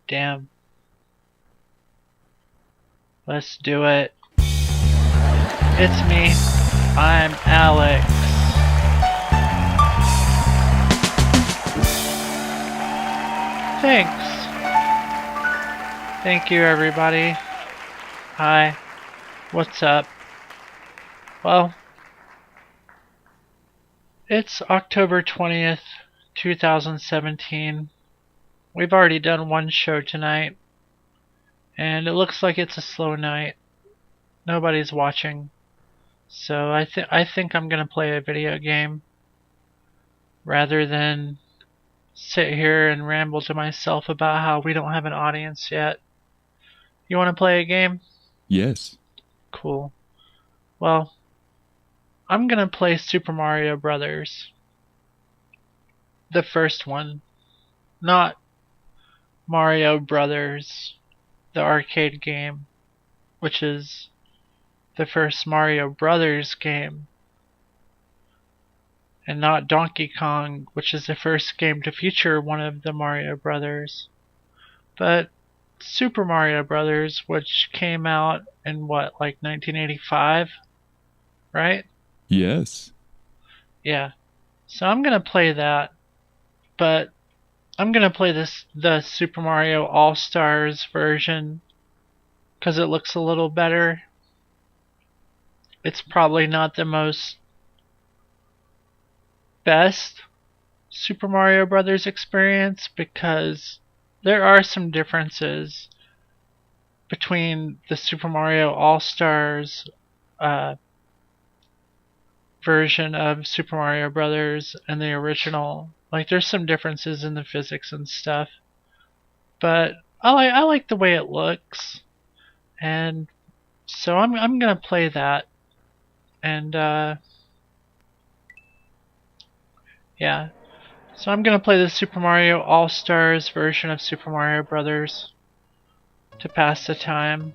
Damn. Let's do it. It's me. I'm Alex. Thanks. Thank you, everybody. Hi. What's up? Well, it's October 20th, 2017. We've already done one show tonight, and it looks like it's a slow night. Nobody's watching. So I think I'm gonna play a video game rather than sit here and ramble to myself about how we don't have an audience yet. You wanna play a game? Yes. Cool. Well, I'm gonna play Super Mario Brothers. The first one. Not Mario Brothers, the arcade game, which is the first Mario Brothers game. And not Donkey Kong, which is the first game to feature one of the Mario Brothers. But Super Mario Brothers, which came out in what, like 1985? Right? Yes. Yeah. So I'm gonna play that, but I'm gonna play the Super Mario All-Stars version because it looks a little better. It's probably not the most best Super Mario Brothers experience because there are some differences between the Super Mario All-Stars version of Super Mario Brothers and the original. Like, there's some differences in the physics and stuff, but I like the way it looks, and so I'm gonna play that, and yeah. So I'm gonna play the Super Mario All-Stars version of Super Mario Brothers to pass the time.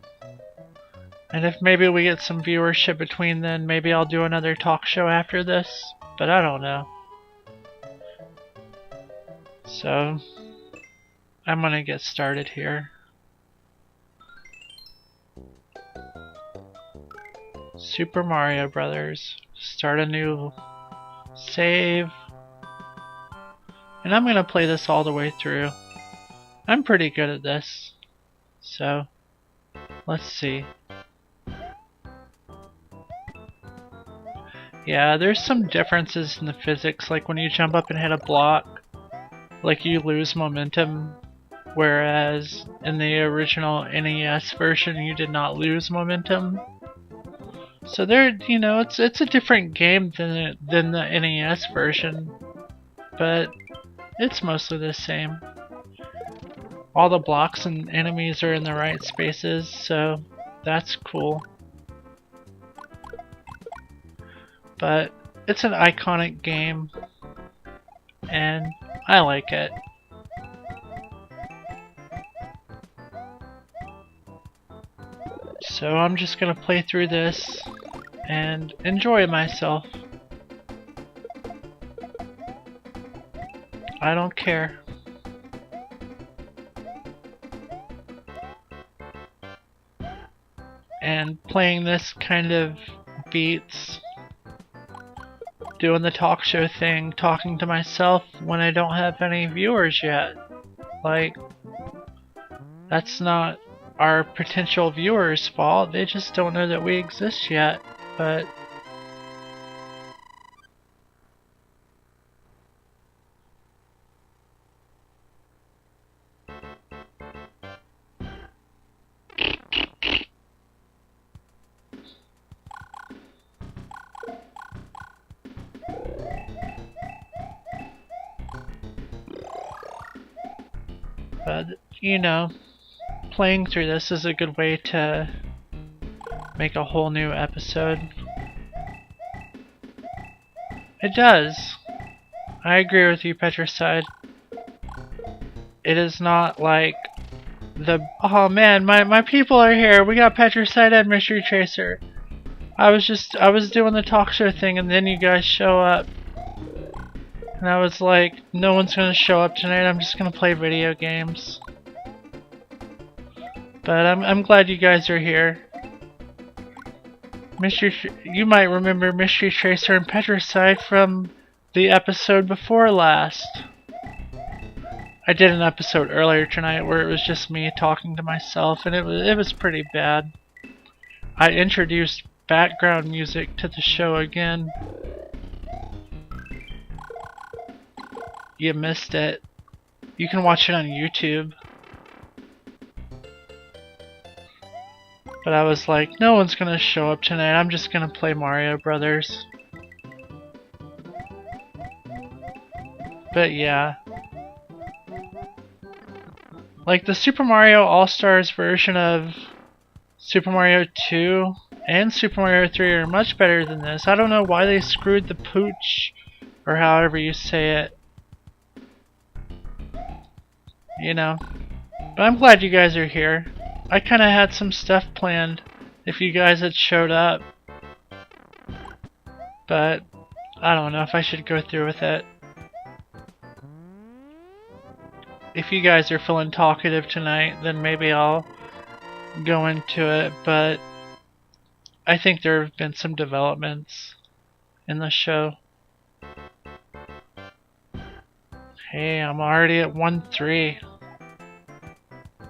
And if maybe we get some viewership between then, maybe I'll do another talk show after this, but I don't know. So, I'm gonna get started here. Super Mario Brothers. Start a new save. And I'm gonna play this all the way through. I'm pretty good at this. So, let's see. Yeah, there's some differences in the physics, like when you jump up and hit a block, like you lose momentum, whereas in the original NES version you did not lose momentum. So there, you know, it's a different game than the NES version, but it's mostly the same. All the blocks and enemies are in the right spaces, so that's cool. But it's an iconic game, and I like it. So I'm just gonna play through this and enjoy myself. I don't care. And playing this kind of beats doing the talk show thing, talking to myself when I don't have any viewers yet. Like, that's not our potential viewers' fault, they just don't know that we exist yet, but you know, playing through this is a good way to make a whole new episode. It does. I agree with you, Petricide. It is not like oh man, my people are here. We got Petricide and Mystery Tracer. I was doing the talk show thing and then you guys show up. And I was like, no one's gonna show up tonight, I'm just gonna play video games. But I'm glad you guys are here. You might remember Mystery Tracer and Petricide from the episode before last. I did an episode earlier tonight where it was just me talking to myself, and it was pretty bad. I introduced background music to the show again. You missed it. You can watch it on YouTube. But I was like, no one's gonna show up tonight, I'm just gonna play Mario Brothers. But yeah. Like the Super Mario All-Stars version of Super Mario 2 and Super Mario 3 are much better than this. I don't know why they screwed the pooch, or however you say it. You know. But I'm glad you guys are here. I kinda had some stuff planned if you guys had showed up. But I don't know if I should go through with it. If you guys are feeling talkative tonight, then maybe I'll go into it, but I think there have been some developments in the show. Hey, I'm already at 1-3.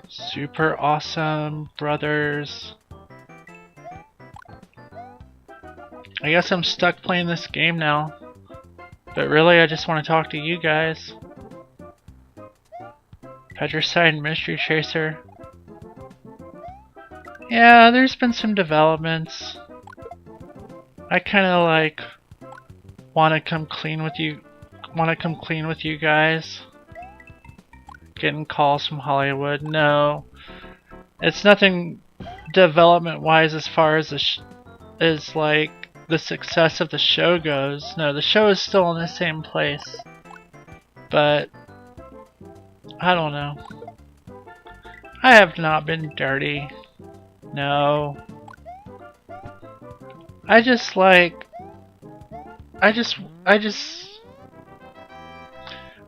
Super awesome, brothers. I guess I'm stuck playing this game now. But really, I just want to talk to you guys. Petricide and Mystery Tracer. Yeah, there's been some developments. I kind of like want to come clean with you. Guys. Getting calls from Hollywood. No, it's nothing development-wise as far as as like the success of the show goes. No, the show is still in the same place. But I don't know. I have not been dirty. No. I just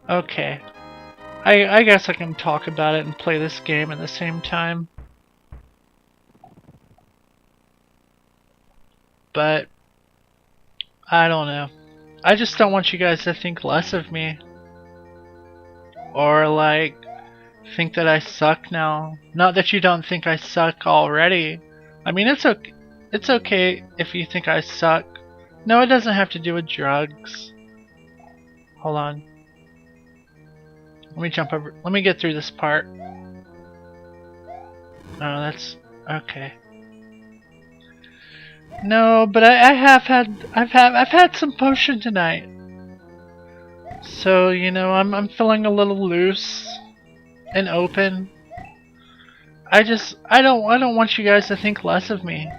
okay. I guess I can talk about it and play this game at the same time. But I don't know. I just don't want you guys to think less of me. Or like think that I suck now. Not that you don't think I suck already. I mean, it's okay if you think I suck. No, it doesn't have to do with drugs. Hold on. Let me jump over. Let me get through this part. Oh, that's okay. No, but I've had some potion tonight. So, you know, I'm feeling a little loose and open. I don't want you guys to think less of me.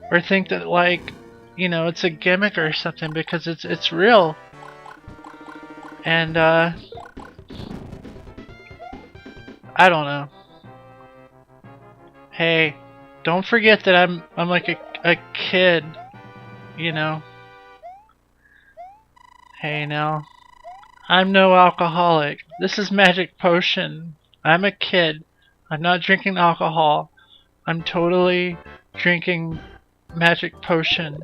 Or think that like, you know, it's a gimmick or something, because it's real. And I don't know. Hey, don't forget that I'm like a kid, you know. Hey now, I'm no alcoholic. This is Magic Potion. I'm a kid. I'm not drinking alcohol. I'm totally drinking Magic Potion.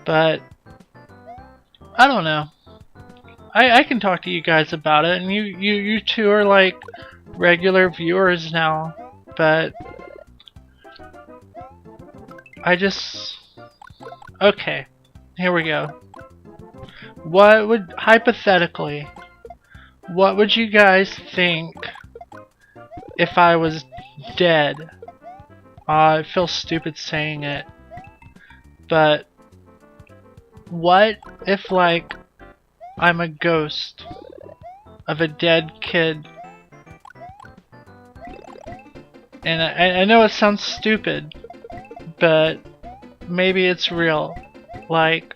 But I don't know. I can talk to you guys about it, and you two are like regular viewers now, but I just... Okay, here we go. Hypothetically, what would you guys think if I was dead? It feels stupid saying it, but what if like I'm a ghost of a dead kid? And I know it sounds stupid, but maybe it's real. Like,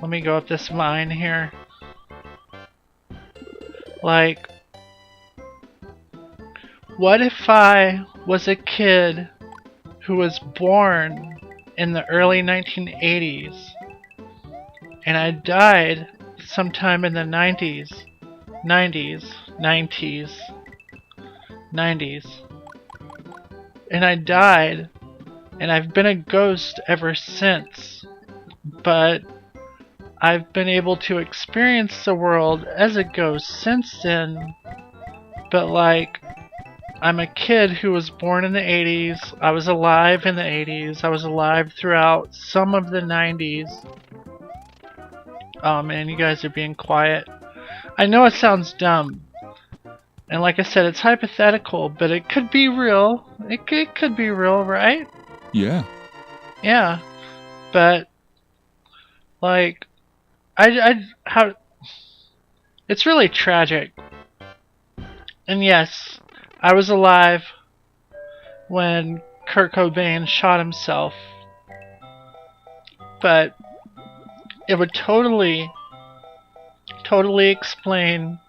let me go up this vine here. Like, what if I was a kid who was born in the early 1980s and I died sometime in the 90s, 90s, 90s. And I died, and I've been a ghost ever since. But I've been able to experience the world as a ghost since then. But like, I'm a kid who was born in the 80s. I was alive in the 80s. I was alive throughout some of the 90s. Oh man, you guys are being quiet. I know it sounds dumb. And like I said, it's hypothetical, but it could be real. It could be real, right? Yeah. Yeah. But, like, how... It's really tragic. And yes, I was alive when Kurt Cobain shot himself. But it would totally explain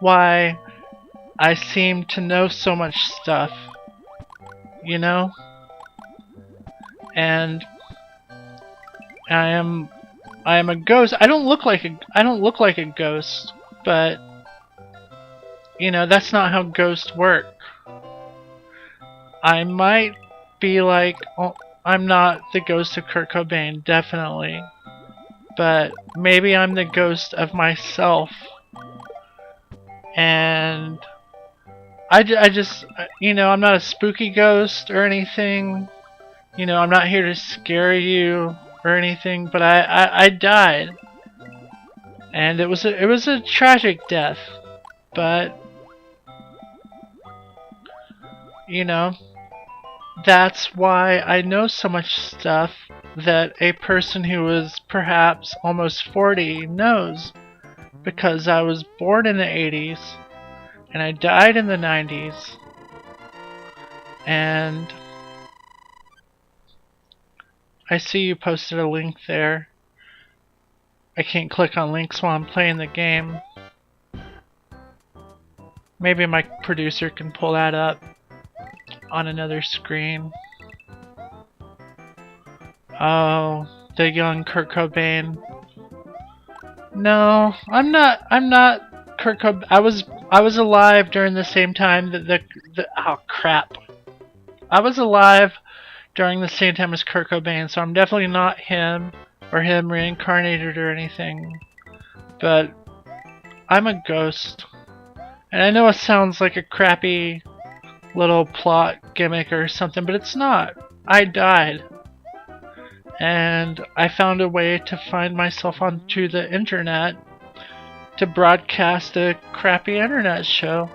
why I seem to know so much stuff, you know? And I am a ghost. I don't look like a ghost, but you know, that's not how ghosts work. I might be like, oh, I'm not the ghost of Kurt Cobain, definitely. But maybe I'm the ghost of myself. And I just, you know, I'm not a spooky ghost or anything. You know, I'm not here to scare you or anything, but I died. And it was a tragic death. But you know, that's why I know so much stuff that a person who is perhaps almost 40 knows. Because I was born in the 80s, and I died in the 90s, and I see you posted a link there. I can't click on links while I'm playing the game. Maybe my producer can pull that up on another screen. Oh, the young Kurt Cobain. No, I'm not Kurt Cobain. I was alive during the same time that the oh crap. I was alive during the same time as Kurt Cobain, so I'm definitely not him or him reincarnated or anything. But I'm a ghost. And I know it sounds like a crappy little plot gimmick or something, but it's not. I died. And I found a way to find myself onto the internet to broadcast a crappy internet show.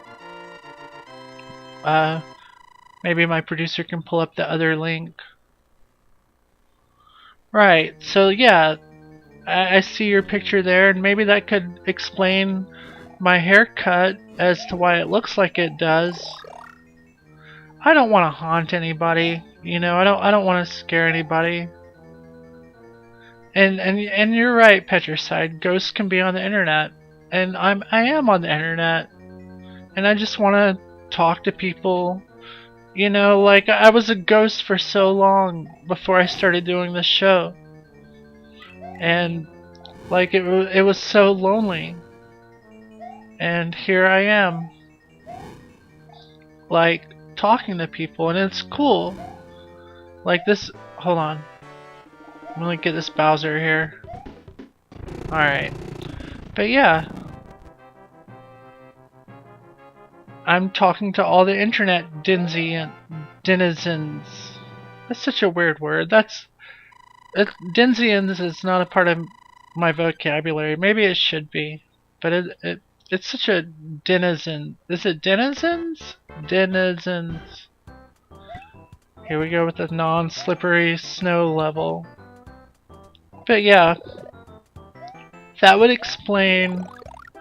Maybe my producer can pull up the other link. Right, so yeah, I see your picture there, and maybe that could explain my haircut as to why it looks like it does. I don't want to haunt anybody, you know, I don't want to scare anybody. And you're right, Petricide. Ghosts can be on the internet, and I am on the internet, and I just want to talk to people. You know, like I was a ghost for so long before I started doing this show, and like it was so lonely, and here I am, like talking to people, and it's cool. Like this. Hold on. I'm gonna get this Bowser here. Alright. But yeah. I'm talking to all the internet denizens. That's such a weird word. Denzians is not a part of my vocabulary. Maybe it should be. But it's such a denizen. Is it denizens? Denizens. Here we go with the non-slippery snow level. But yeah, that would explain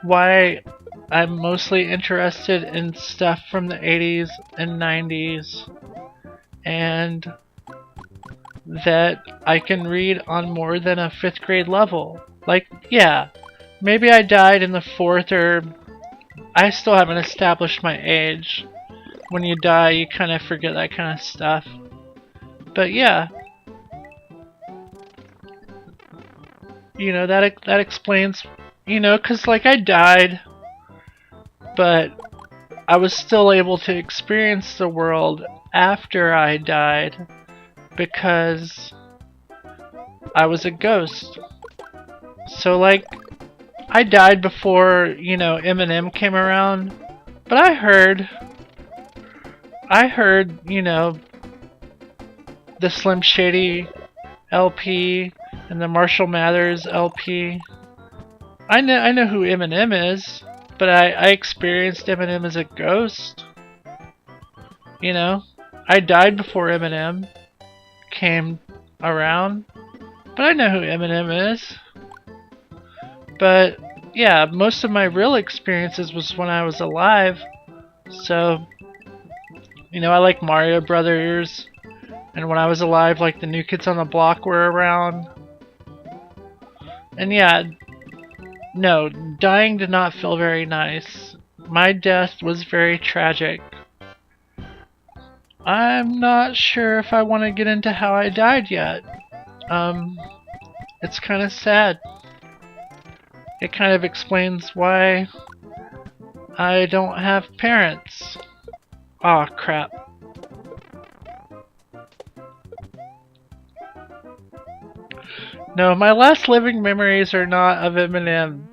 why I'm mostly interested in stuff from the 80s and 90s, and that I can read on more than a 5th grade level. Like, yeah, maybe I died in the 4th, or I still haven't established my age. When you die, you kind of forget that kind of stuff. But yeah. You know, that explains, you know, because like I died but I was still able to experience the world after I died because I was a ghost. So like, I died before, you know, Eminem came around, but I heard, you know, the Slim Shady LP and the Marshall Mathers LP. I know who Eminem is, but I experienced Eminem as a ghost. You know, I died before Eminem came around, but I know who Eminem is. But yeah, most of my real experiences was when I was alive. So, you know, I like Mario Brothers, and when I was alive, like the New Kids on the Block were around. And yeah, no, dying did not feel very nice. My death was very tragic. I'm not sure if I want to get into how I died yet. It's kind of sad. It kind of explains why I don't have parents. Aw, crap. No, my last living memories are not of Eminem.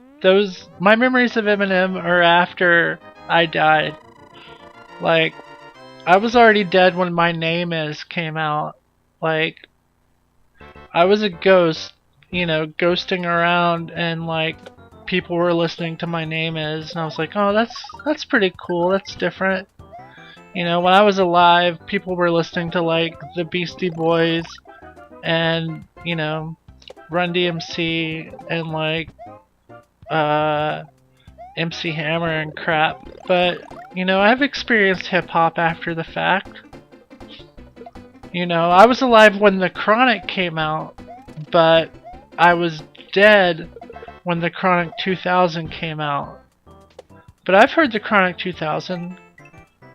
My memories of Eminem are after I died. Like, I was already dead when My Name Is came out. Like, I was a ghost, you know, ghosting around, and like, people were listening to My Name Is, and I was like, oh, that's pretty cool, that's different. You know, when I was alive, people were listening to like the Beastie Boys and, you know, Run DMC and like MC Hammer and crap. But, you know, I've experienced hip hop after the fact. You know, I was alive when The Chronic came out, but I was dead when The Chronic 2000 came out. But I've heard The Chronic 2000.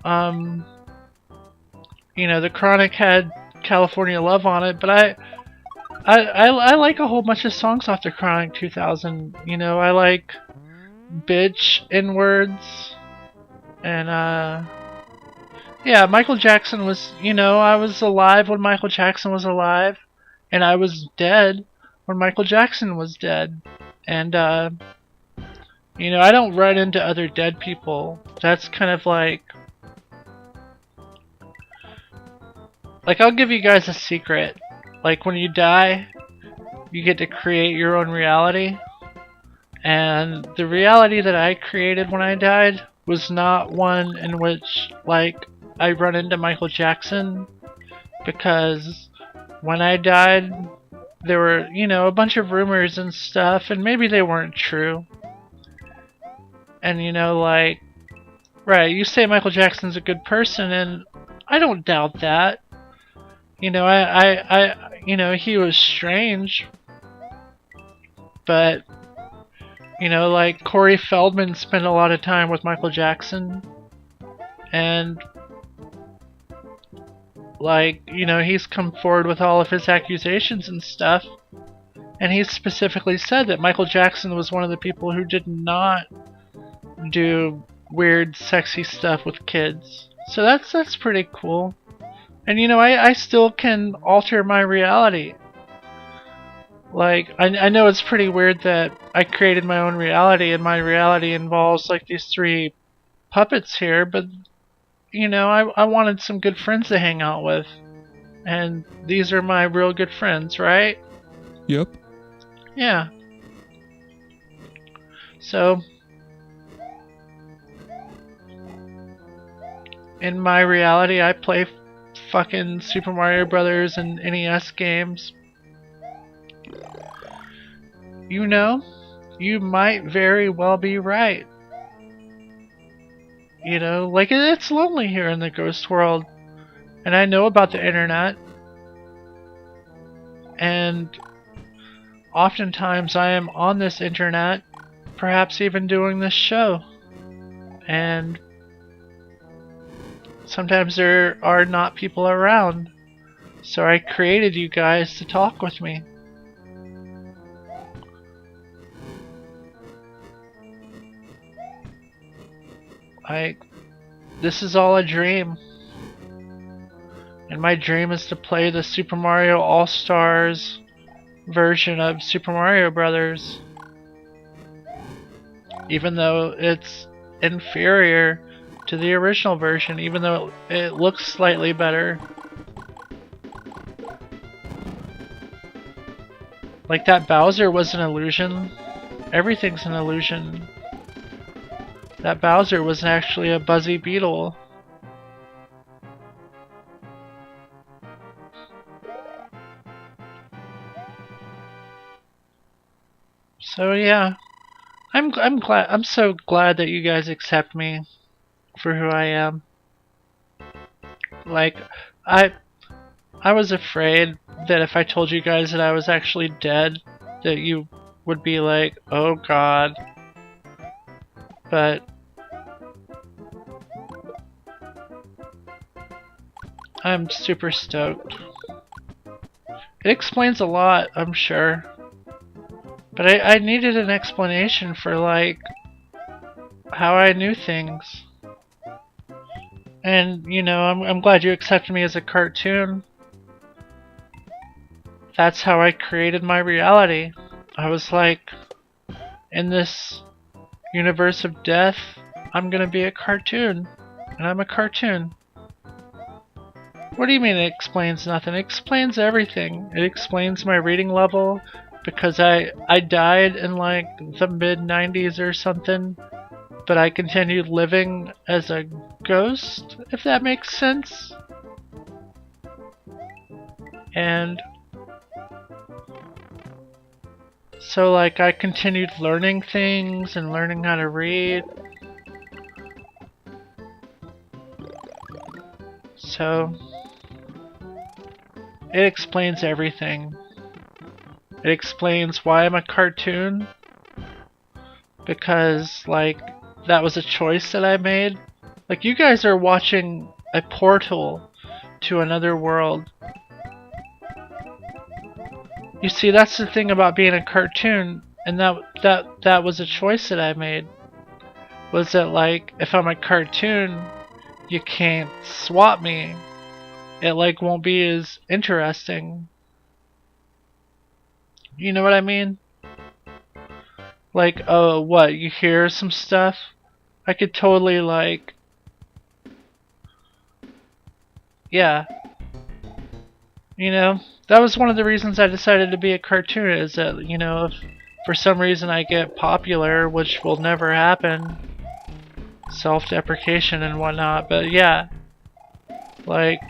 You know, The Chronic had California Love on it, but I like a whole bunch of songs off The Chronic 2000. You know, I like Bitch, N-Words, and yeah, Michael Jackson was, you know, I was alive when Michael Jackson was alive, and I was dead when Michael Jackson was dead. And you know, I don't run into other dead people. That's kind of like I'll give you guys a secret. Like, when you die, you get to create your own reality. And the reality that I created when I died was not one in which, like, I run into Michael Jackson. Because when I died, there were, you know, a bunch of rumors and stuff, and maybe they weren't true. And, you know, like, right, you say Michael Jackson's a good person, and I don't doubt that. You know, you know, he was strange, but, you know, like, Corey Feldman spent a lot of time with Michael Jackson, and, like, you know, he's come forward with all of his accusations and stuff, and he specifically said that Michael Jackson was one of the people who did not do weird, sexy stuff with kids. So that's pretty cool. And, you know, I still can alter my reality. Like, I know it's pretty weird that I created my own reality, and my reality involves, like, these three puppets here, but, you know, I wanted some good friends to hang out with. And these are my real good friends, right? Yep. Yeah. So, in my reality, I play fucking Super Mario Brothers and NES games. You know, you might very well be right. You know, like, it's lonely here in the ghost world. And I know about the internet. And oftentimes I am on this internet, perhaps even doing this show. And sometimes there are not people around. So I created you guys to talk with me. This is all a dream. And my dream is to play the Super Mario All-Stars version of Super Mario Brothers. Even though it's inferior to the original version, even though it looks slightly better. Like, that Bowser was an illusion. Everything's an illusion. That Bowser was actually a buzzy beetle. So yeah, I'm so glad that you guys accept me for who I am. Like, I was afraid that if I told you guys that I was actually dead, that you would be like, oh god. But I'm super stoked. It explains a lot, I'm sure. But I needed an explanation for, like, how I knew things. And, you know, I'm glad you accepted me as a cartoon. That's how I created my reality. I was like, in this universe of death, I'm gonna be a cartoon. And I'm a cartoon. What do you mean it explains nothing? It explains everything. It explains my reading level, because I died in like the mid-90s or something, but I continued living as a ghost, if that makes sense. And so, like, I continued learning things and learning how to read. So it explains everything. It explains why I'm a cartoon, because, like, that was a choice that I made. Like, you guys are watching a portal to another world. You see, that's the thing about being a cartoon, and that was a choice that I made. Was that, like, if I'm a cartoon, you can't swap me. It, like, won't be as interesting. You know what I mean? Like, oh, what, you hear some stuff? I could totally, like... Yeah. You know? That was one of the reasons I decided to be a cartoon, is that, you know, if for some reason I get popular, which will never happen, self-deprecation and whatnot, but yeah. Like,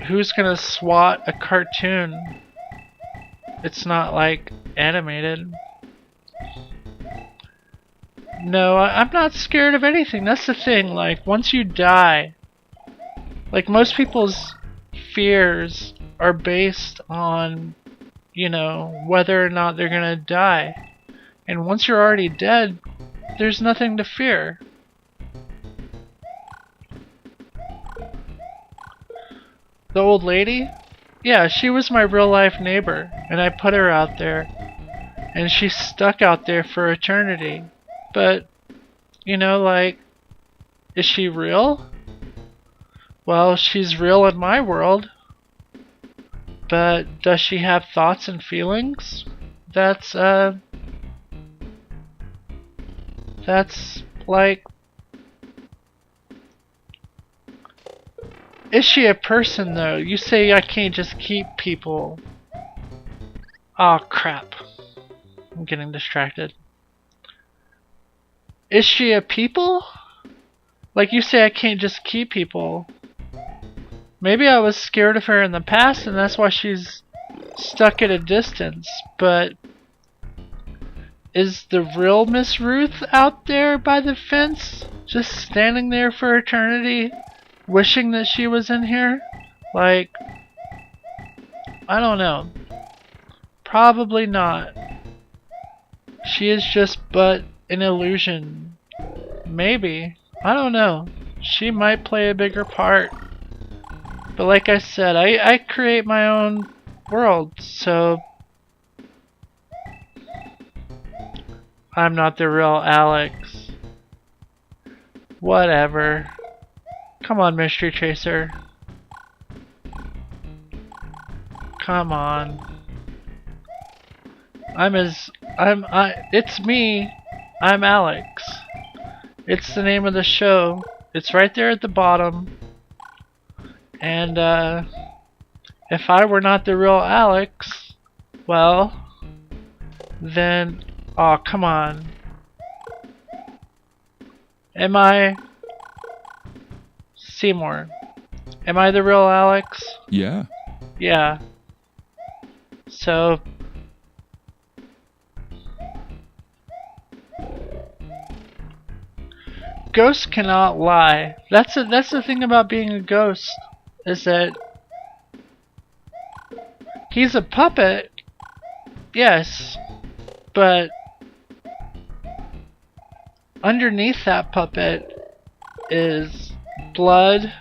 who's gonna swat a cartoon? It's not, like, animated. No, I'm not scared of anything. That's the thing. Like, once you die, like, most people's fears are based on, you know, whether or not they're gonna die. And once you're already dead, there's nothing to fear. The old lady? Yeah, she was my real life neighbor, and I put her out there. And she's stuck out there for eternity. But, you know, like, is she real? Well, she's real in my world. But does she have thoughts and feelings? That's like... Is she a person, though? You say I can't just keep people. Oh, crap. I'm getting distracted. Is she a people? Like, you say I can't just keep people. Maybe I was scared of her in the past and that's why she's stuck at a distance, but... Is the real Miss Ruth out there by the fence? Just standing there for eternity? Wishing that she was in here? Like... I don't know. Probably not. She is just but an illusion. Maybe. I don't know. She might play a bigger part. But like I said, I create my own world, so... I'm not the real Alex. Whatever. Come on, Mystery Chaser. Come on. It's me. I'm Alex. It's the name of the show. It's right there at the bottom. And, if I were not the real Alex, well, then, oh, come on. Am I Seymour? Am I the real Alex? Yeah. Yeah. So, ghosts cannot lie. That's the thing about being a ghost, is that he's a puppet, yes, but underneath that puppet is blood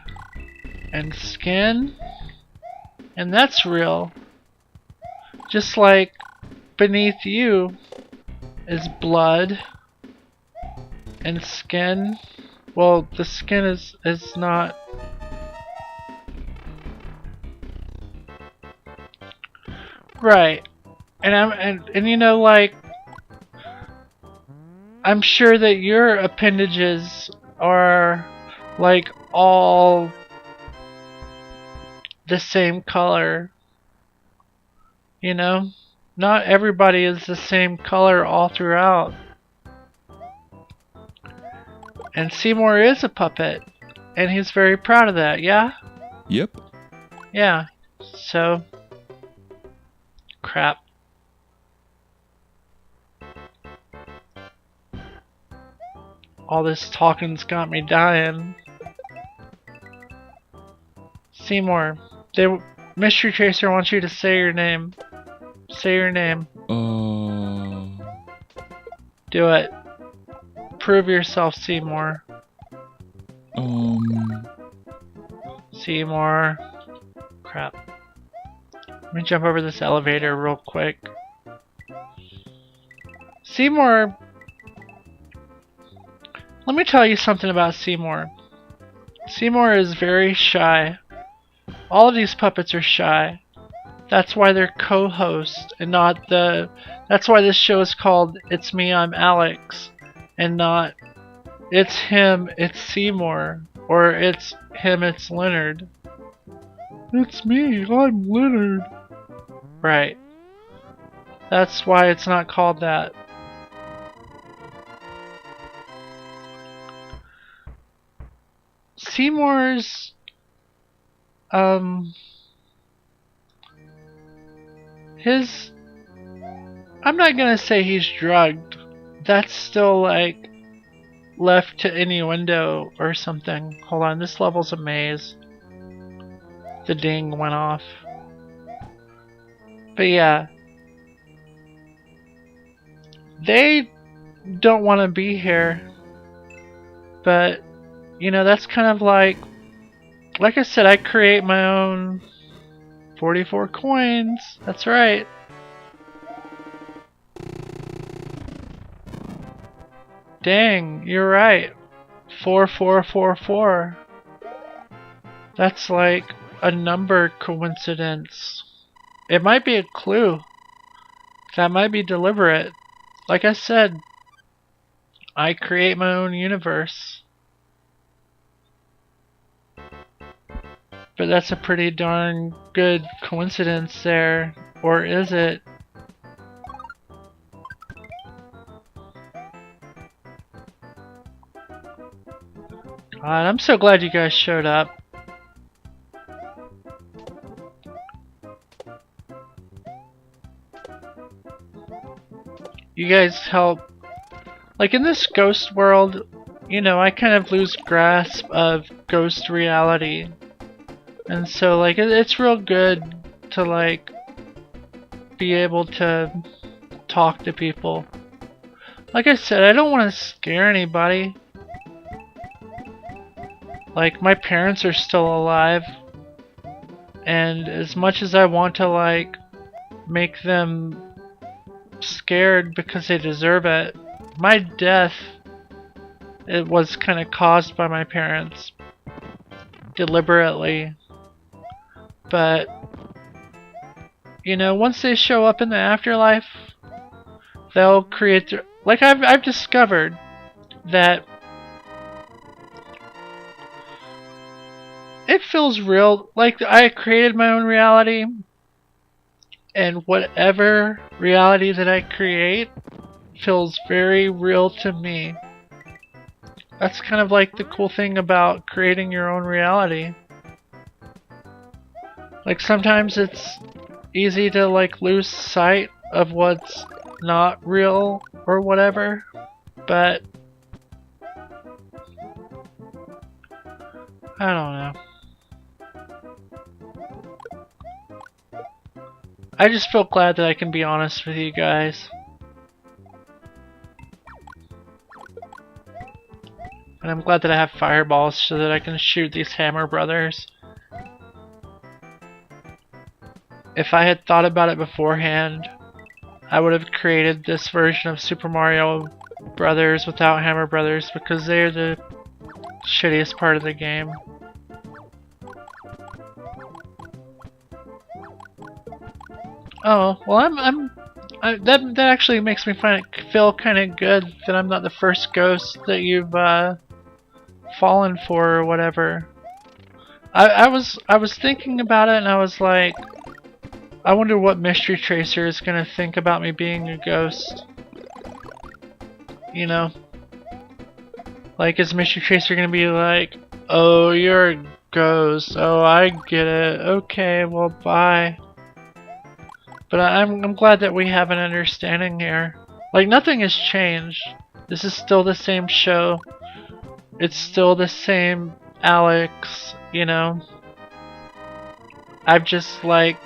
and skin, and that's real. Just like beneath you is blood and skin. Well, the skin is not. Right. And you know, like, I'm sure that your appendages are like all the same color. You know? Not everybody is the same color all throughout. And Seymour is a puppet, and he's very proud of that, yeah? Yep. Yeah. So, crap. All this talking's got me dying. Seymour, Mystery Chaser wants you to say your name. Say your name. Do it. Prove yourself, Seymour. Seymour. Crap. Let me jump over this elevator real quick. Seymour. Let me tell you something about Seymour. Seymour is very shy. All of these puppets are shy. That's why they're co-hosts and not the... That's why this show is called It's Me, I'm Alex. And not It's Him, It's Seymour. Or It's Him, It's Leonard. It's me, I'm Leonard. Right. That's why it's not called that. Seymour's... His... I'm not gonna say he's drugged. That's still like left to innuendo or something. Hold on, this level's a maze. The ding went off. But yeah. They don't want to be here. But, you know, that's kind of like I said, I create my own 44 coins. That's right. Dang, you're right. 4444. That's like a number coincidence. It might be a clue. That might be deliberate. Like I said, I create my own universe. But that's a pretty darn good coincidence there. Or is it? God, I'm so glad you guys showed up. You guys help. Like in this ghost world, you know, I kind of lose grasp of ghost reality. And so like it's real good to like be able to talk to people. Like I said, I don't want to scare anybody. Like my parents are still alive, and as much as I want to like make them scared because they deserve it, my death it was kind of caused by my parents deliberately. But, you know, once they show up in the afterlife, they'll create their, like I've discovered that it feels real, like I created my own reality, and whatever reality that I create feels very real to me. That's kind of like the cool thing about creating your own reality. Like sometimes it's easy to like lose sight of what's not real or whatever, but I don't know. I just feel glad that I can be honest with you guys. And I'm glad that I have fireballs so that I can shoot these Hammer Brothers. If I had thought about it beforehand, I would have created this version of Super Mario Brothers without Hammer Brothers because they're the shittiest part of the game. Oh, well that actually makes me feel kind of good that I'm not the first ghost that you've fallen for or whatever. I was thinking about it and I was like, I wonder what Mystery Tracer is gonna think about me being a ghost. You know? Like, is Mystery Tracer gonna be like, oh, you're a ghost, oh, I get it, okay, well, bye. But I'm glad that we have an understanding here. Like, nothing has changed. This is still the same show. It's still the same Alex, you know? I've just, like,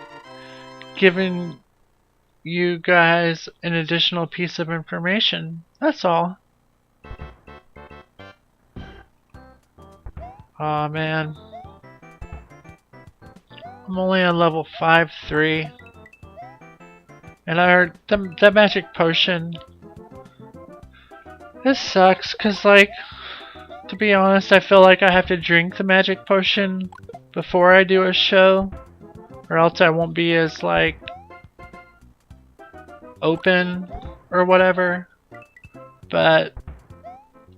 given you guys an additional piece of information. That's all. Aw, man. I'm only on level 5-3. And I heard the magic potion. This sucks, cause like, to be honest, I feel like I have to drink the magic potion before I do a show, or else I won't be as like open or whatever. But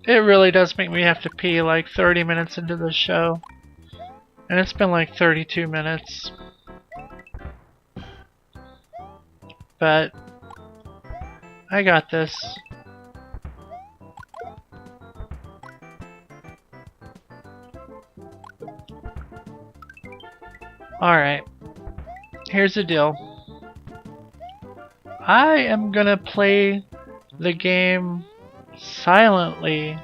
it really does make me have to pee like 30 minutes into the show, and it's been like 32 minutes. But I got this. Alright, here's the deal. I am gonna play the game silently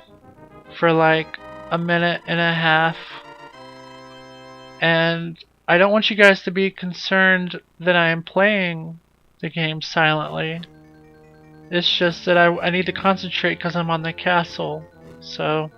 for like a minute and a half, and I don't want you guys to be concerned that I am playing the game silently. It's just that I need to concentrate because I'm on the castle, so...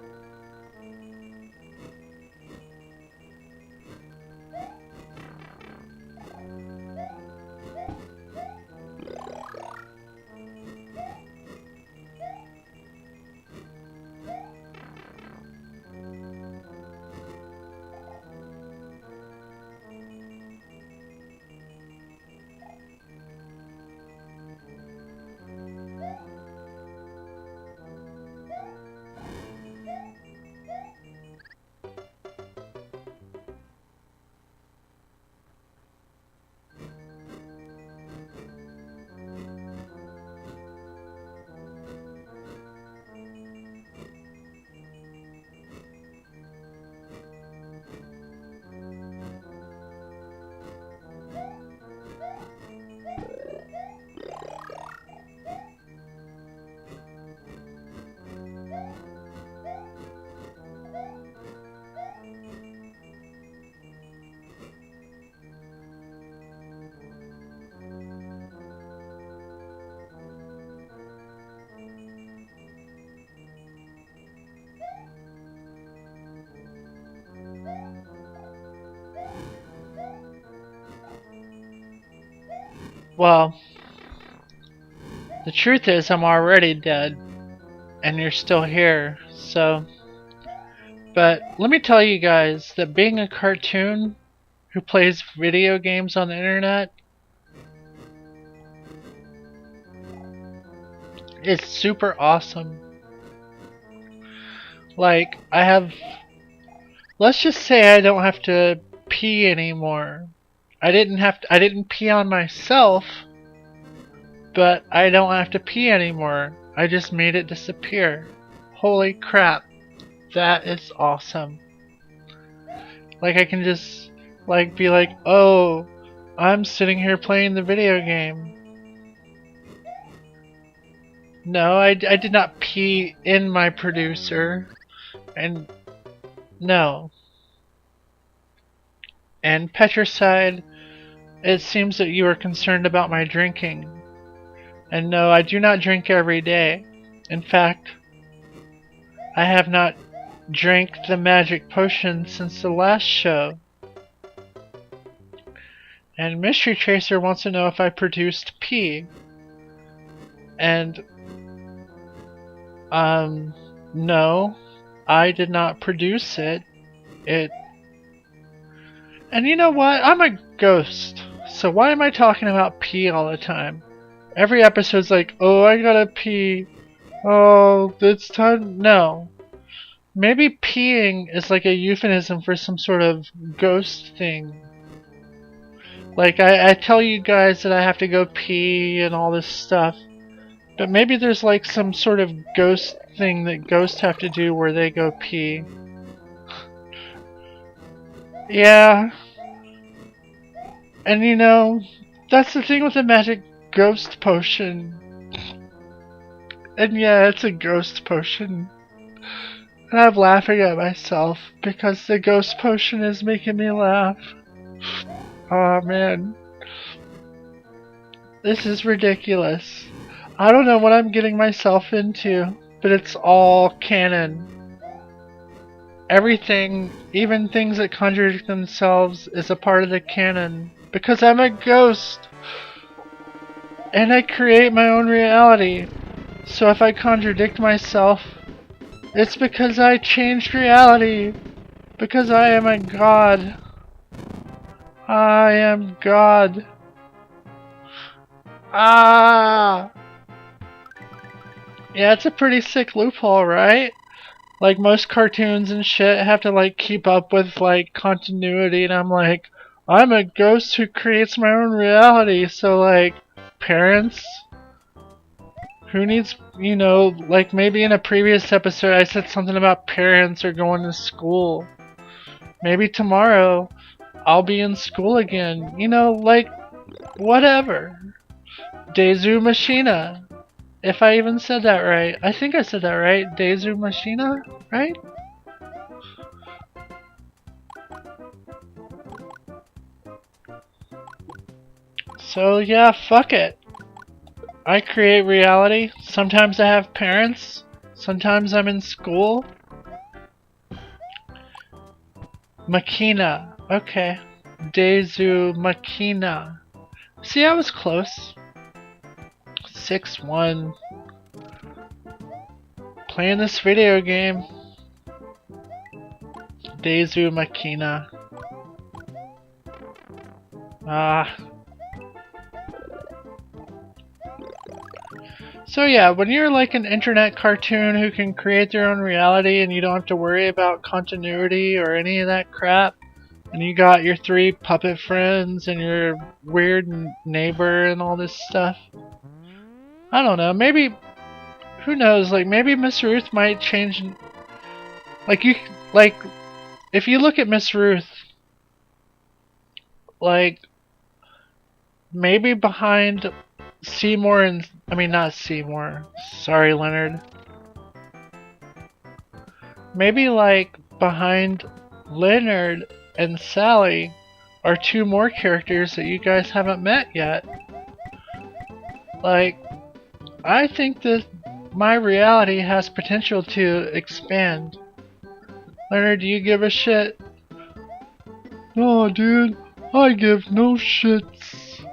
Well, the truth is I'm already dead. and you're still here, so. But let me tell you guys that being a cartoon who plays video games on the internet is super awesome. Like, let's just say I don't have to pee anymore. I didn't pee on myself, but I don't have to pee anymore. I just made it disappear. Holy crap. That is awesome. Like, I can just, like, be like, oh, I'm sitting here playing the video game. No, I did not pee in my producer. And, no. And Petricide, it seems that you are concerned about my drinking. And no, I do not drink every day. In fact, I have not drank the magic potion since the last show. And Mystery Tracer wants to know if I produced pee. And, no, I did not produce it. And you know what? I'm a ghost. So why am I talking about pee all the time? Every episode's like, oh, I gotta pee. Oh, it's time. No. Maybe peeing is like a euphemism for some sort of ghost thing. Like, I tell you guys that I have to go pee and all this stuff. But maybe there's like some sort of ghost thing that ghosts have to do where they go pee. Yeah. And you know, that's the thing with the magic ghost potion. And yeah, it's a ghost potion. And I'm laughing at myself because the ghost potion is making me laugh. Aw, man. This is ridiculous. I don't know what I'm getting myself into, but it's all canon. Everything, even things that contradict themselves, is a part of the canon. Because I'm a ghost! And I create my own reality. So if I contradict myself, it's because I changed reality. Because I am a god. I am God. Ah! Yeah, it's a pretty sick loophole, right? Like, most cartoons and shit have to, like, keep up with, like, continuity, and I'm like, I'm a ghost who creates my own reality, so, like, parents? Who needs, you know, like, maybe in a previous episode I said something about parents or going to school. Maybe tomorrow I'll be in school again. You know, like, whatever. Dezu Machina. If I even said that right. I think I said that right. Dezu Machina, right? So yeah, fuck it. I create reality. Sometimes I have parents. Sometimes I'm in school. Machina. Okay. Dezu Machina. See, I was close. 6-1. Playing this video game. Dezu Machina. Ah. So yeah, when you're like an internet cartoon who can create their own reality and you don't have to worry about continuity or any of that crap, and you got your 3 puppet friends and your weird neighbor and all this stuff, I don't know, maybe, who knows, like maybe Miss Ruth might change, like if you look at Miss Ruth, like, maybe behind Seymour and, I mean not Seymour, sorry Leonard. Maybe like behind Leonard and Sally are 2 more characters that you guys haven't met yet. Like, I think that my reality has potential to expand. Leonard, do you give a shit? No, dude, I give no shits.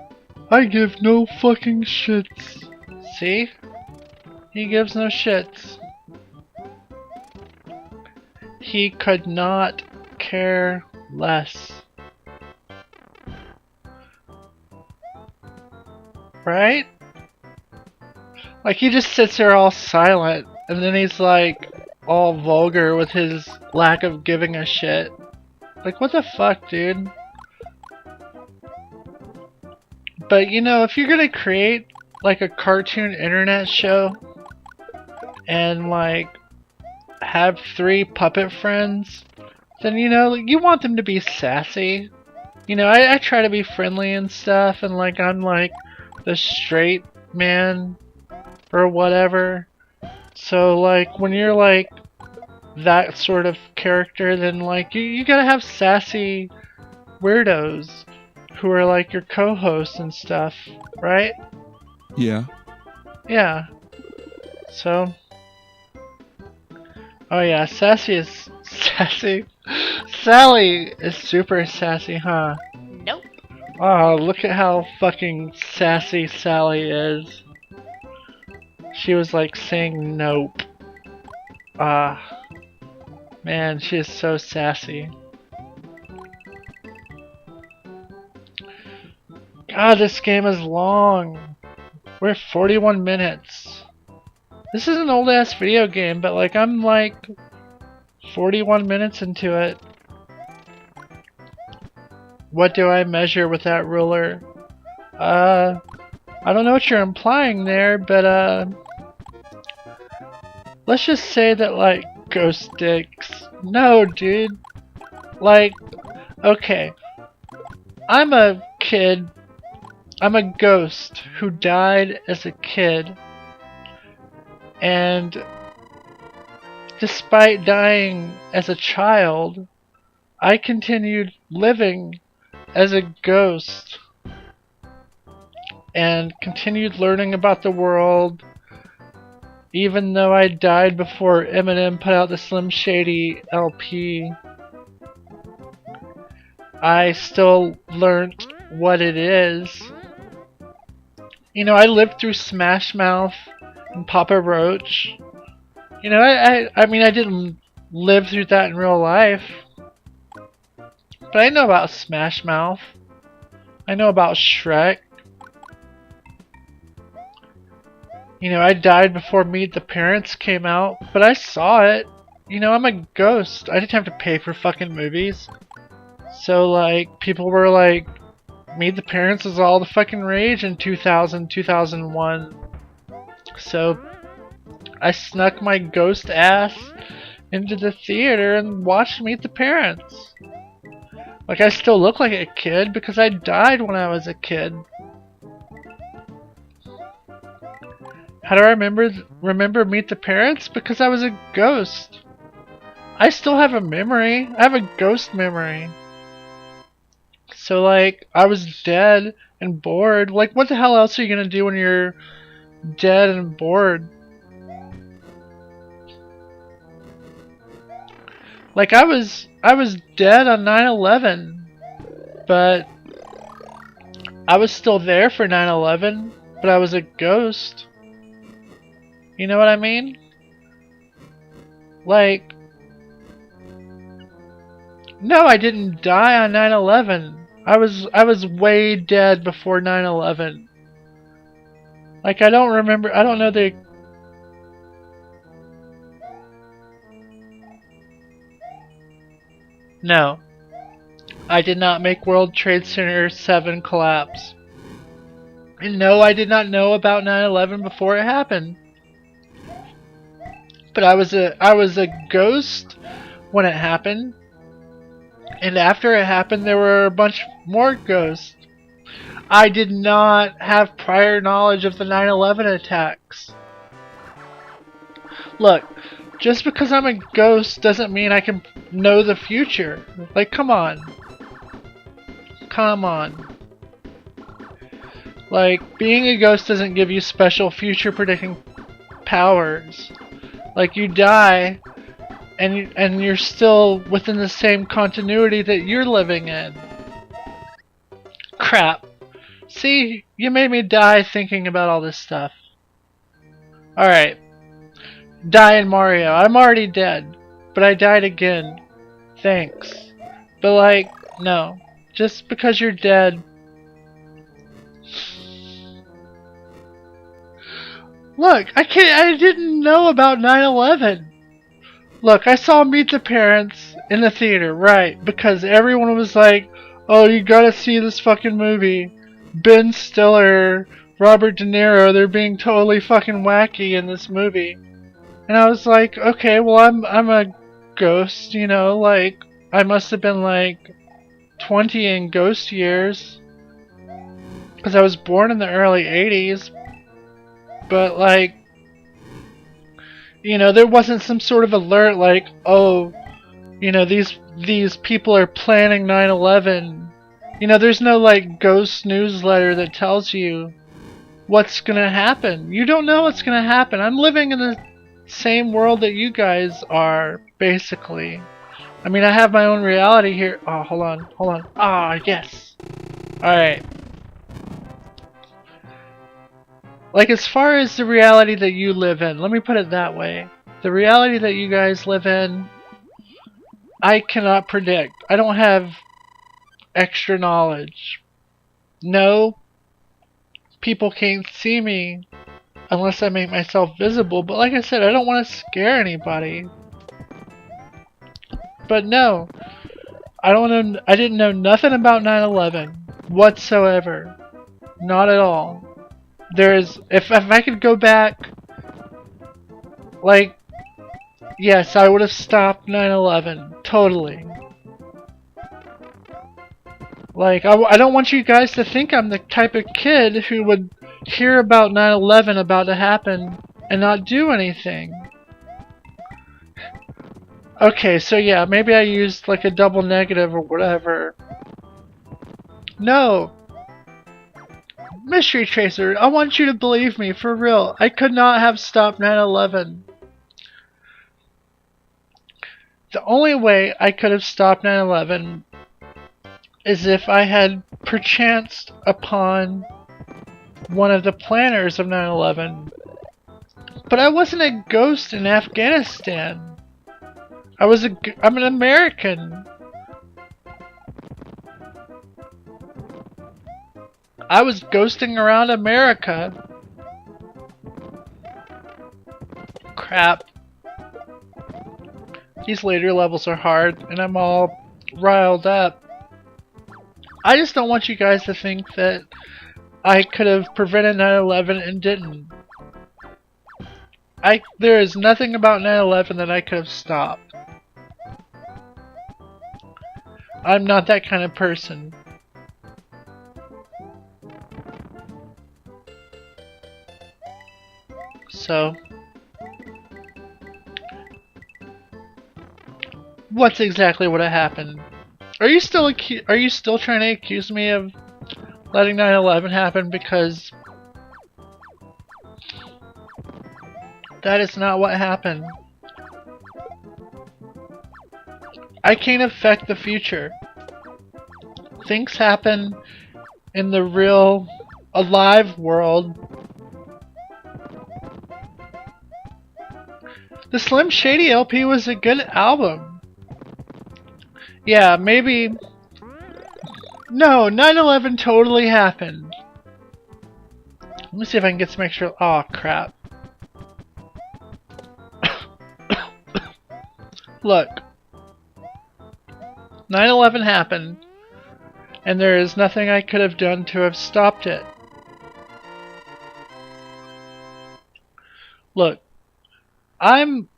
I give no fucking shits. See? He gives no shits. He could not care less. Right? Like, he just sits there all silent, and then he's like all vulgar with his lack of giving a shit. Like, what the fuck, dude? But you know, if you're gonna create like a cartoon internet show and like have 3 puppet friends, then you know, you want them to be sassy. You know, I try to be friendly and stuff, and like I'm like the straight man or whatever. So like when you're like that sort of character, then like you gotta have sassy weirdos who are like your co-hosts and stuff, right? Yeah. Yeah. So, oh yeah, sassy is sassy. Sally is super sassy, huh? Nope. Oh, look at how fucking sassy Sally is. She was like saying nope. Ah, man, she is so sassy. God, this game is long. We're 41 minutes. This is an old ass video game, but like I'm like 41 minutes into it. What do I measure with that ruler? I don't know what you're implying there, but let's just say that like ghost dicks. No, dude. Like, okay. I'm a kid. I'm a ghost who died as a kid. And despite dying as a child, I continued living as a ghost and continued learning about the world, even though I died before Eminem put out the Slim Shady LP. I still learned what it is. You know, I lived through Smash Mouth and Papa Roach. You know, I mean, I didn't live through that in real life. But I know about Smash Mouth. I know about Shrek. You know, I died before Meet the Parents came out, but I saw it. You know, I'm a ghost. I didn't have to pay for fucking movies. So, like, people were like, Meet the Parents was all the fucking rage in 2000, 2001. So, I snuck my ghost ass into the theater and watched Meet the Parents. Like, I still look like a kid because I died when I was a kid. How do I remember Meet the Parents? Because I was a ghost. I still have a memory. I have a ghost memory. So, like, I was dead and bored. Like, what the hell else are you gonna do when you're dead and bored? Like, I was dead on 9/11, but I was still there for 9/11, but I was a ghost. You know what I mean? Like, no, I didn't die on 9/11. I was way dead before 9/11. Like, I don't remember, I don't know the... No. I did not make World Trade Center 7 collapse. And no, I did not know about 9/11 before it happened. But I was a ghost when it happened. And after it happened, there were a bunch more ghosts. I did not have prior knowledge of the 9/11 attacks. Look, just because I'm a ghost doesn't mean I can know the future. Like, come on. Come on. Like, being a ghost doesn't give you special future predicting powers. Like, you die, and you're still within the same continuity that you're living in. Crap. See, you made me die thinking about all this stuff. Alright. Die in Mario. I'm already dead. but I died again. Thanks. But like, no. Just because you're dead. Look, I didn't know about 9/11. Look, I saw Meet the Parents in the theater, right? Because everyone was like, oh, you gotta see this fucking movie. Ben Stiller, Robert De Niro, they're being totally fucking wacky in this movie. And I was like, okay, well I'm a ghost, you know, like I must have been like 20 in ghost years. Because I was born in the early 80s. But like, you know, there wasn't some sort of alert like, oh, you know, these people are planning 9/11. You know, there's no like ghost newsletter that tells you what's gonna happen. You don't know what's gonna happen. I'm living in the same world that you guys are, basically. I mean, I have my own reality here. Oh, hold on. Ah, yes. Alright. Like, as far as the reality that you live in, let me put it that way. The reality that you guys live in, I cannot predict. I don't have extra knowledge. No, people can't see me unless I make myself visible. But like I said, I don't want to scare anybody. But no, I don't know. I didn't know nothing about 9/11 whatsoever. Not at all. If I could go back, like, yes, I would have stopped 9/11 totally. Like, I don't want you guys to think I'm the type of kid who would hear about 9/11 about to happen and not do anything. Okay, so yeah, maybe I used like a double negative or whatever. No! Mystery Tracer, I want you to believe me, for real. I could not have stopped 9/11. The only way I could have stopped 9/11 is if I had perchanced upon one of the planners of 9/11. But I wasn't a ghost in Afghanistan. I'm an American. I was ghosting around America. Crap. These later levels are hard, and I'm all riled up. I just don't want you guys to think that I could have prevented 9/11 and didn't. There is nothing about 9/11 that I could have stopped. I'm not that kind of person. So, what's exactly what happened? Are you still trying to accuse me of letting 9/11 happen? Because that is not what happened. I can't affect the future. Things happen in the real, alive world. The Slim Shady LP was a good album. Yeah, maybe... No, 9/11 totally happened. Let me see if I can get some extra... Aw, crap. Look. 9/11 happened, and there is nothing I could have done to have stopped it. Look, I'm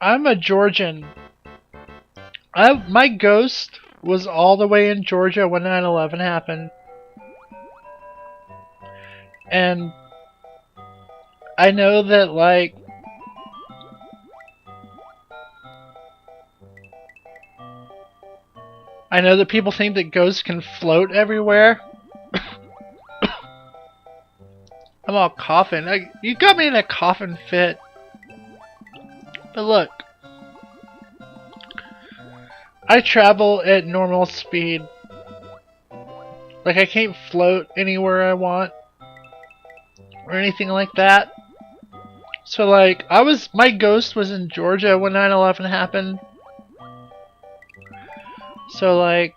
a Georgian. My ghost was all the way in Georgia when 9/11 happened. And I know that, like, I know that people think that ghosts can float everywhere. I'm all coughing. You got me in a coughing fit. But look. I travel at normal speed. Like, I can't float anywhere I want. Or anything like that. So like, my ghost was in Georgia when 9/11 happened. So like,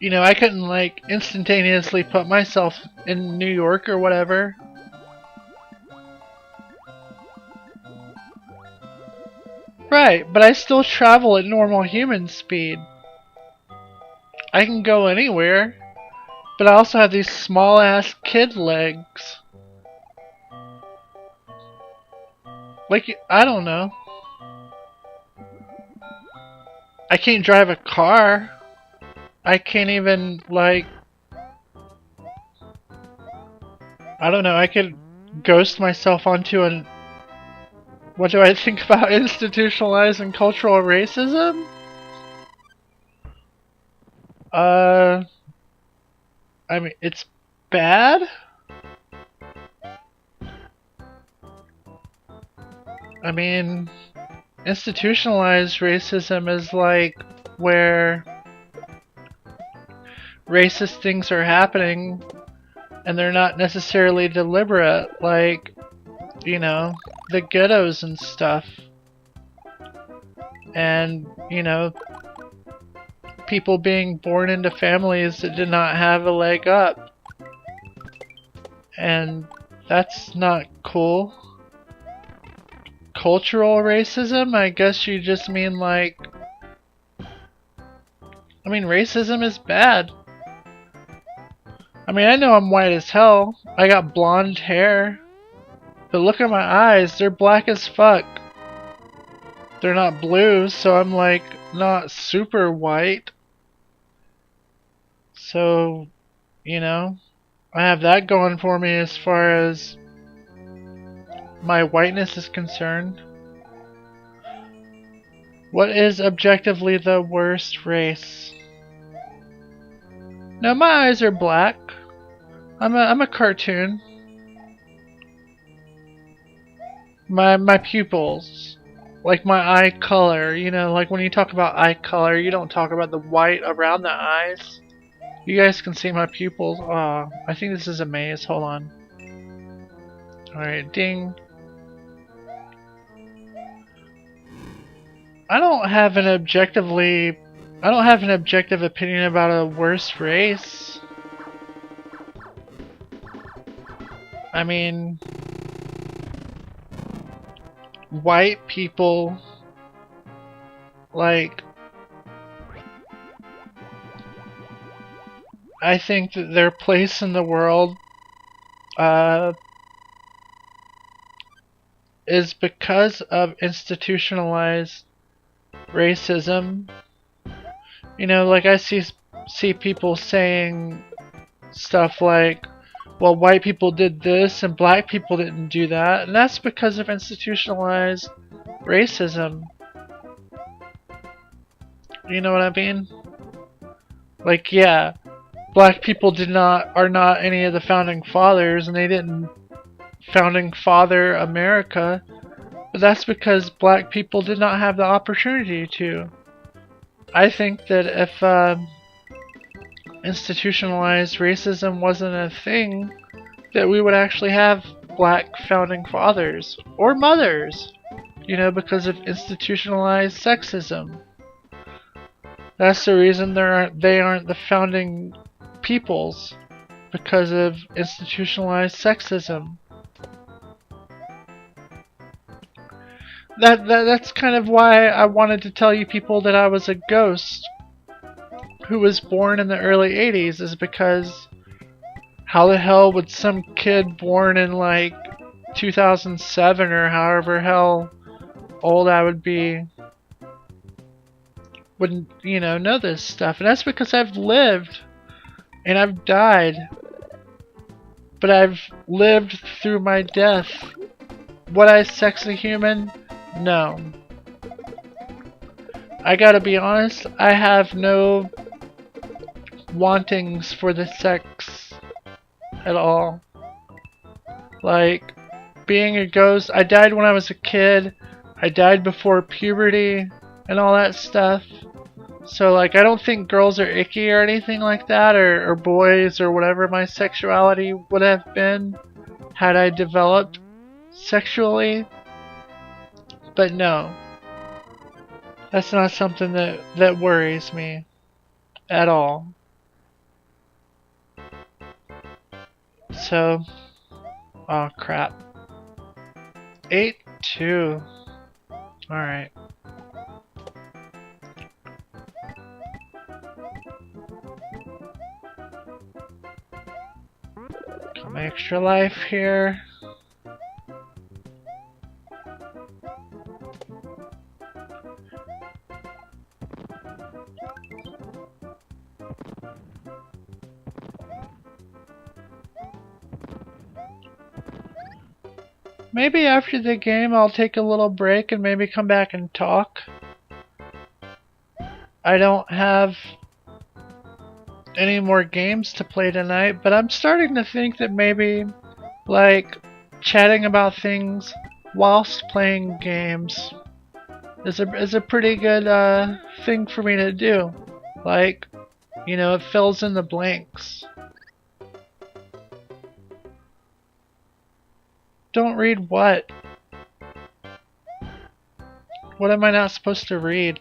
you know, I couldn't like instantaneously put myself in New York or whatever. Right, but I still travel at normal human speed. I can go anywhere, but I also have these small ass kid legs. Like, I don't know. I can't drive a car. I can't even, like... I don't know, I could ghost myself onto an... What do I think about institutionalized and cultural racism? I mean, it's bad? I mean, institutionalized racism is like where racist things are happening and they're not necessarily deliberate, like, you know, the ghettos and stuff. And, you know, people being born into families that did not have a leg up. And that's not cool. Cultural racism? I guess you just mean like... I mean, racism is bad. I mean, I know I'm white as hell. I got blonde hair. But look at my eyes, they're black as fuck. They're not blue, so I'm like not super white. So, you know, I have that going for me as far as my whiteness is concerned. What is objectively the worst race? No, my eyes are black. I'm a cartoon. My pupils, like my eye color, you know, like when you talk about eye color, you don't talk about the white around the eyes. You guys can see my pupils. Oh, I think this is a maze. Hold on. Alright, ding. I don't have an objective opinion about a worse race. I mean, white people, like, I think that their place in the world is because of institutionalized racism. You know, like I see people saying stuff like, well, white people did this and black people didn't do that, and that's because of institutionalized racism. You know what I mean? Like, yeah, black people are not any of the founding fathers, and they didn't founding father America, but that's because black people did not have the opportunity to. I think that if institutionalized racism wasn't a thing, that we would actually have black founding fathers or mothers, you know, because of institutionalized sexism. That's the reason they aren't the founding peoples, because of institutionalized sexism. That's kind of why I wanted to tell you people that I was a ghost who was born in the early 80s, is because how the hell would some kid born in like 2007 or however hell old I would be wouldn't, you know this stuff? And that's because I've lived and I've died, but I've lived through my death. Was I sexy human? No. I gotta be honest, I have no wantings for the sex at all. Like, being a ghost, I died when I was a kid, I died before puberty and all that stuff. So like, I don't think girls are icky or anything like that, or boys, or whatever my sexuality would have been had I developed sexually, but no. That's not something that worries me at all. So, oh crap. 8-2. Alright. Got my extra life here. Maybe after the game I'll take a little break and maybe come back and talk. I don't have any more games to play tonight, but I'm starting to think that maybe, like, chatting about things whilst playing games is a pretty good thing for me to do. Like, you know, it fills in the blanks. Don't read what? What am I not supposed to read?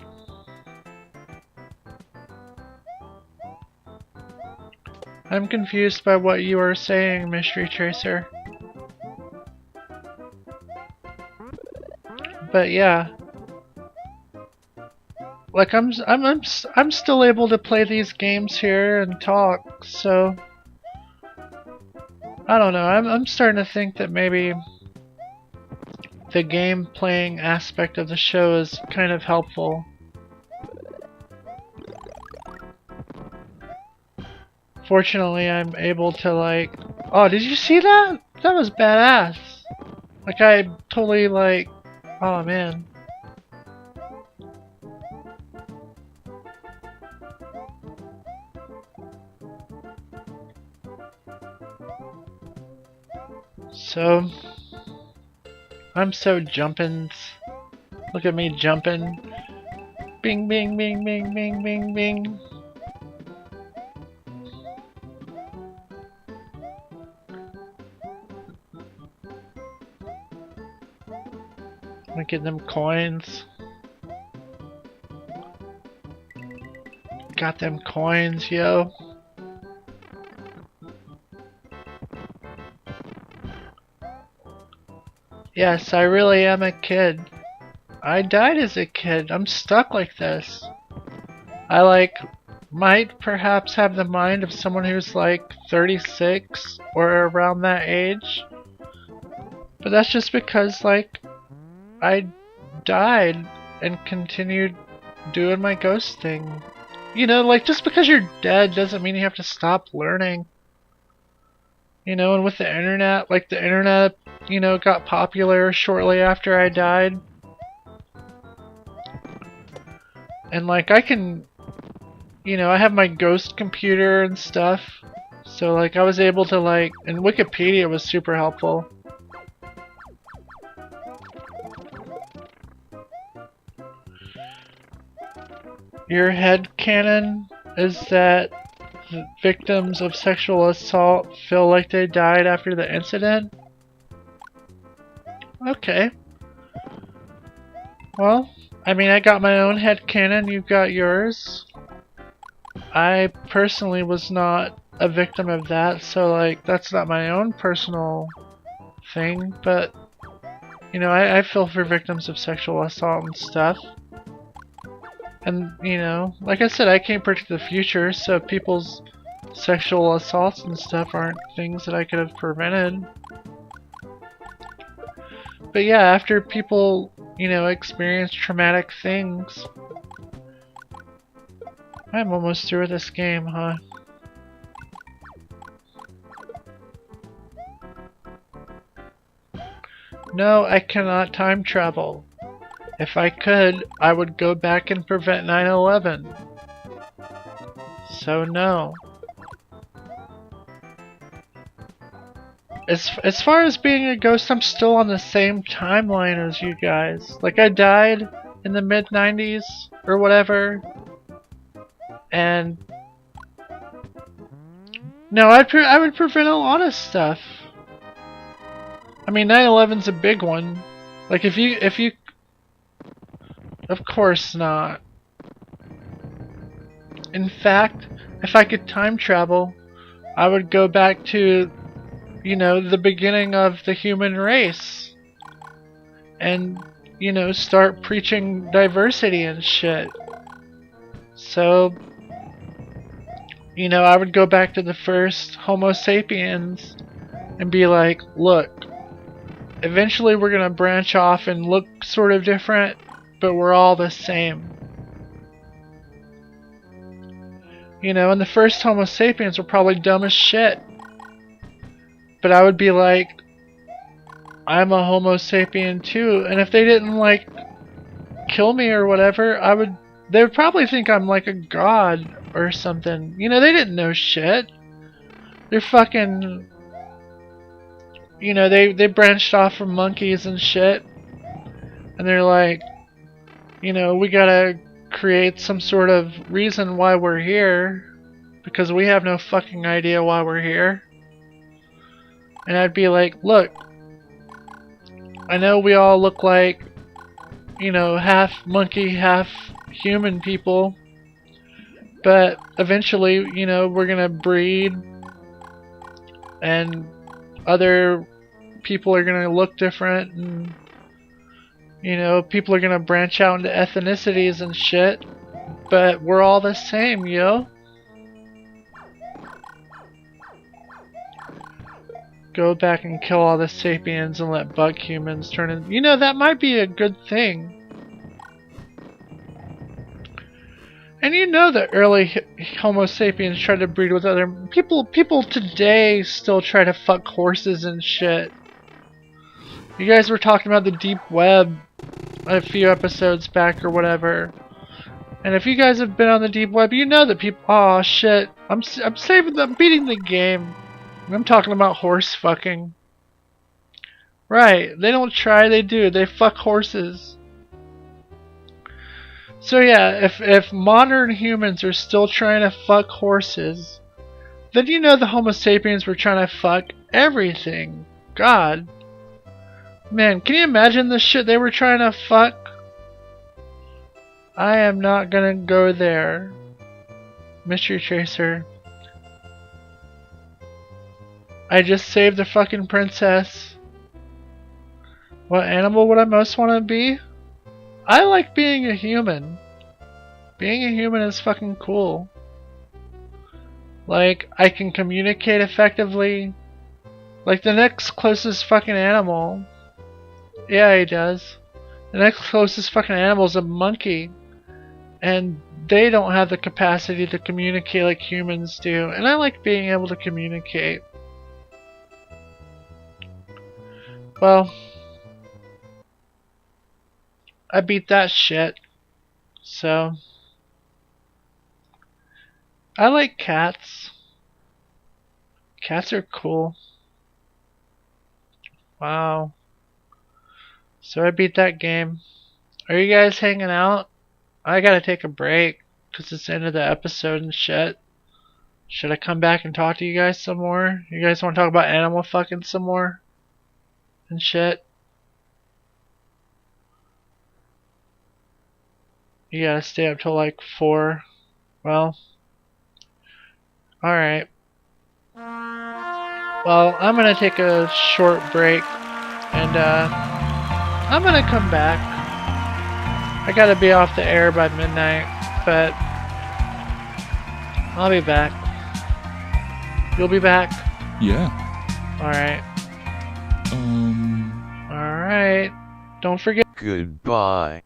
I'm confused by what you are saying, Mystery Tracer. But yeah. Like I'm still able to play these games here and talk, so I don't know. I'm starting to think that maybe the game playing aspect of the show is kind of helpful. Fortunately, I'm able to like... Oh, did you see that? That was badass. Like I totally like... Oh man. So, I'm so jumpin'. Look at me jumping. Bing, bing, bing, bing, bing, bing, bing. I'm get them coins. Got them coins, yo. Yes, I really am a kid. I died as a kid. I'm stuck like this. I like might perhaps have the mind of someone who's like 36 or around that age. But that's just because like I died and continued doing my ghost thing. You know, like just because you're dead doesn't mean you have to stop learning. You know, and with the internet, like the internet, you know, got popular shortly after I died. And like I can, you know, I have my ghost computer and stuff. So like I was able to like, and Wikipedia was super helpful. Your headcanon is that victims of sexual assault feel like they died after the incident? Okay. Well, I mean, I got my own headcanon, you've got yours. I personally was not a victim of that, so like, that's not my own personal thing, but, you know, I feel for victims of sexual assault and stuff. And, you know, like I said, I can't predict the future, so people's sexual assaults and stuff aren't things that I could have prevented. But yeah, after people, you know, experience traumatic things... I'm almost through with this game, huh? No, I cannot time travel. If I could, I would go back and prevent 9/11. So no. As far as being a ghost, I'm still on the same timeline as you guys. Like I died in the mid-90s or whatever. And no, I would prevent a lot of stuff. I mean, 9/11's a big one. Like, if you... Of course not. In fact, if I could time travel, I would go back to, you know, the beginning of the human race. And, you know, start preaching diversity and shit. So, you know, I would go back to the first Homo sapiens and be like, look, eventually we're gonna branch off and look sort of different, but we're all the same. You know, and the first Homo sapiens were probably dumb as shit. But I would be like, I'm a Homo sapien too, and if they didn't, like, kill me or whatever, they would probably think I'm like a god or something. You know, they didn't know shit. They're fucking... You know, they branched off from monkeys and shit. And they're like, you know, we gotta create some sort of reason why we're here. Because we have no fucking idea why we're here. And I'd be like, look, I know we all look like, you know, half monkey, half human people. But eventually, you know, we're gonna breed. And other people are gonna look different. And, you know, people are gonna branch out into ethnicities and shit. But we're all the same, yo. Go back and kill all the sapiens and let bug humans turn in. You know, that might be a good thing. And you know that early Homo sapiens tried to breed with other people. People today still try to fuck horses and shit. You guys were talking about the deep web a few episodes back or whatever. And if you guys have been on the deep web, you know that people... Aw, shit. I'm beating the game. I'm talking about horse fucking. Right. They don't try, they do. They fuck horses. So yeah, if modern humans are still trying to fuck horses, then you know the Homo sapiens were trying to fuck everything. God. Man, can you imagine the shit they were trying to fuck? I am not gonna go there. Mystery Tracer. I just saved the fucking princess. What animal would I most want to be? I like being a human. Being a human is fucking cool. Like, I can communicate effectively. Like, the next closest fucking animal. Yeah, he does. The next closest fucking animal is a monkey. And they don't have the capacity to communicate like humans do. And I like being able to communicate. Well, I beat that shit. So, I like cats. Cats are cool. Wow. So I beat that game. Are you guys hanging out? I gotta take a break because it's the end of the episode and shit. Should I come back and talk to you guys some more? You guys want to talk about animal fucking some more? And shit. You gotta stay up till like 4. Well. Alright. Well, I'm gonna take a short break. And I'm gonna come back. I gotta be off the air by midnight. But I'll be back. You'll be back? Yeah. Alright. Alright. Don't forget. Goodbye.